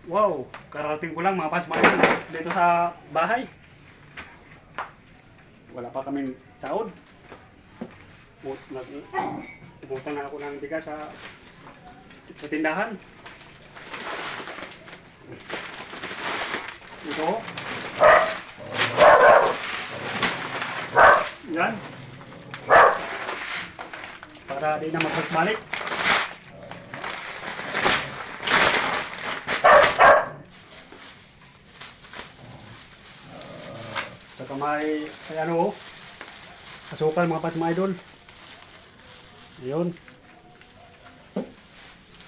Wow, karating ko lang mga pasmayan dito sa bahay. Wala pa kaming sahod. Ubutang na ako ng bigas sa tindahan. Ito. Yan. Para di na magbalik. Saka may ano, asukal mga pas mga idol. Ayun.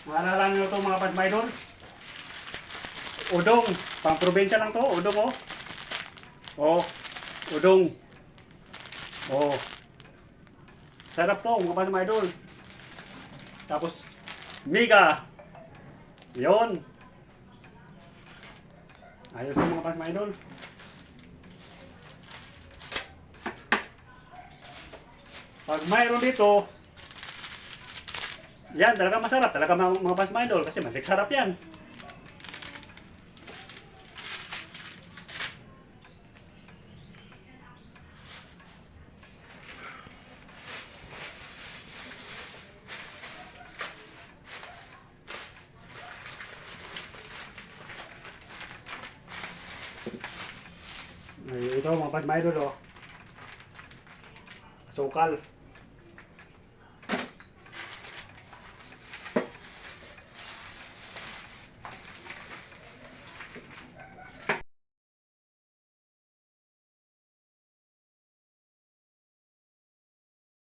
Maalala nyo ito mga pas mga idol. Udong, pang probinsya lang to, udong oh. Oh, udong. Oh. Sarap to mga pas mga idol. Tapos miga. Ayun. Ayos to mga pas mga idol. Pag mayroon dito, yan talaga masarap, talaga mga pas mga idol kasi masik sarap yan. Ay, ito mga pas mga idol oh. Asukal.